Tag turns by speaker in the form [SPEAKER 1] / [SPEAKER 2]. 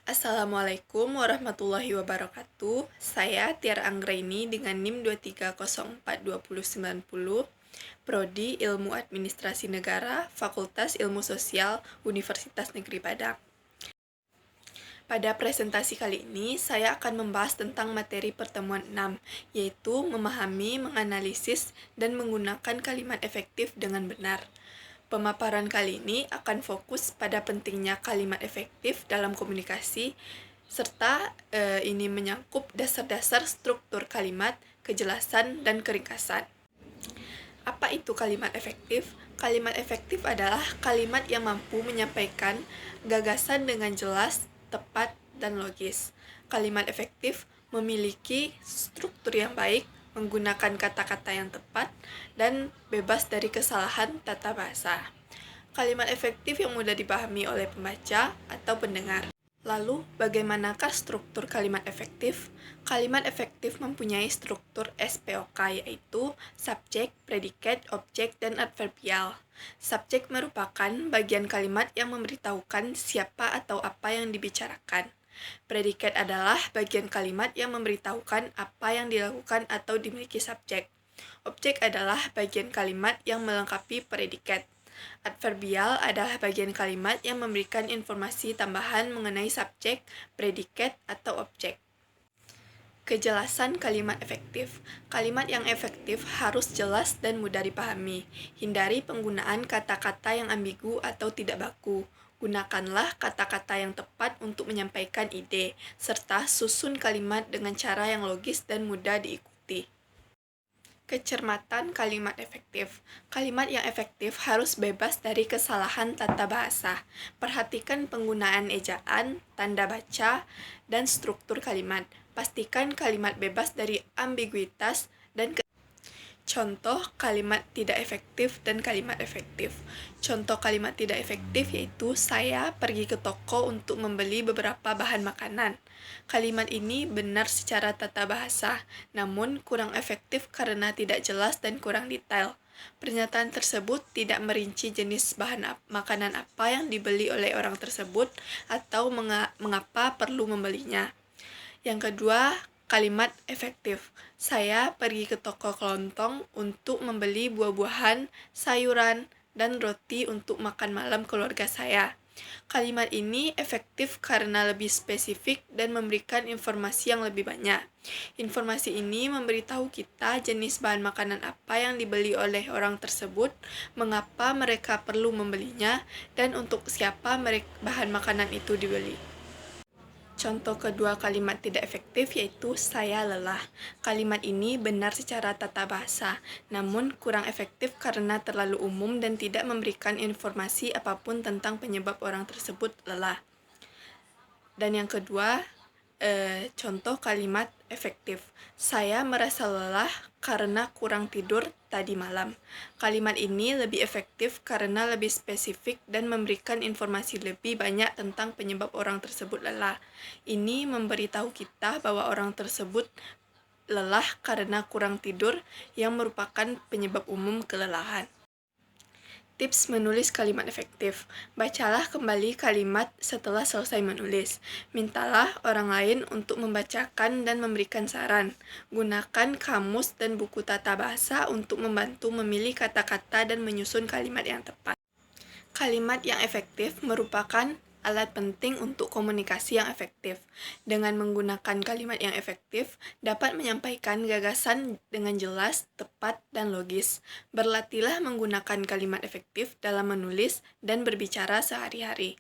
[SPEAKER 1] Assalamualaikum warahmatullahi wabarakatuh. Saya Tiara Anggraini dengan NIM 2304290, Prodi Ilmu Administrasi Negara, Fakultas Ilmu Sosial, Universitas Negeri Padang. Pada presentasi kali ini, saya akan membahas tentang materi pertemuan 6, yaitu memahami, menganalisis, dan menggunakan kalimat efektif dengan benar. Pemaparan kali ini akan fokus pada pentingnya kalimat efektif dalam komunikasi, serta ini menyangkut dasar-dasar struktur kalimat, kejelasan, dan keringkasan. Apa itu kalimat efektif? Kalimat efektif adalah kalimat yang mampu menyampaikan gagasan dengan jelas, tepat, dan logis. Kalimat efektif memiliki struktur yang baik, menggunakan kata-kata yang tepat, dan bebas dari kesalahan tata bahasa. Kalimat efektif yang mudah dipahami oleh pembaca atau pendengar. Lalu, bagaimanakah struktur kalimat efektif? Kalimat efektif mempunyai struktur SPOK, yaitu subjek, predikat, objek, dan adverbial. Subjek merupakan bagian kalimat yang memberitahukan siapa atau apa yang dibicarakan. Predikat adalah bagian kalimat yang memberitahukan apa yang dilakukan atau dimiliki subjek. Objek adalah bagian kalimat yang melengkapi predikat. Adverbial adalah bagian kalimat yang memberikan informasi tambahan mengenai subjek, predikat, atau objek. Kejelasan kalimat efektif. Kalimat yang efektif harus jelas dan mudah dipahami. Hindari penggunaan kata-kata yang ambigu atau tidak baku. Gunakanlah kata-kata yang tepat untuk menyampaikan ide, serta susun kalimat dengan cara yang logis dan mudah diikuti. Kecermatan kalimat efektif. Kalimat yang efektif harus bebas dari kesalahan tata bahasa. Perhatikan penggunaan ejaan, tanda baca, dan struktur kalimat. Pastikan kalimat bebas dari ambiguitas dan Contoh kalimat tidak efektif dan kalimat efektif. Contoh kalimat tidak efektif yaitu saya pergi ke toko untuk membeli beberapa bahan makanan. Kalimat ini benar secara tata bahasa, namun kurang efektif karena tidak jelas dan kurang detail. Pernyataan tersebut tidak merinci jenis bahan makanan apa yang dibeli oleh orang tersebut atau mengapa perlu membelinya. Yang kedua, kalimat efektif. Saya pergi ke toko kelontong untuk membeli buah-buahan, sayuran, dan roti untuk makan malam keluarga saya. Kalimat ini efektif karena lebih spesifik dan memberikan informasi yang lebih banyak. Informasi ini memberitahu kita jenis bahan makanan apa yang dibeli oleh orang tersebut, mengapa mereka perlu membelinya, dan untuk siapa bahan makanan itu dibeli. Contoh kedua kalimat tidak efektif yaitu saya lelah. Kalimat ini benar secara tata bahasa, namun kurang efektif karena terlalu umum dan tidak memberikan informasi apapun tentang penyebab orang tersebut lelah. Dan yang kedua, contoh kalimat efektif. Saya merasa lelah karena kurang tidur tadi malam. Kalimat ini lebih efektif karena lebih spesifik dan memberikan informasi lebih banyak tentang penyebab orang tersebut lelah. Ini memberitahu kita bahwa orang tersebut lelah karena kurang tidur yang merupakan penyebab umum kelelahan. Tips menulis kalimat efektif. Bacalah kembali kalimat setelah selesai menulis. Mintalah orang lain untuk membacakan dan memberikan saran. Gunakan kamus dan buku tata bahasa untuk membantu memilih kata-kata dan menyusun kalimat yang tepat. Kalimat yang efektif merupakan alat penting untuk komunikasi yang efektif. Dengan menggunakan kalimat yang efektif, dapat menyampaikan gagasan dengan jelas, tepat, dan logis. Berlatihlah menggunakan kalimat efektif dalam menulis dan berbicara sehari-hari.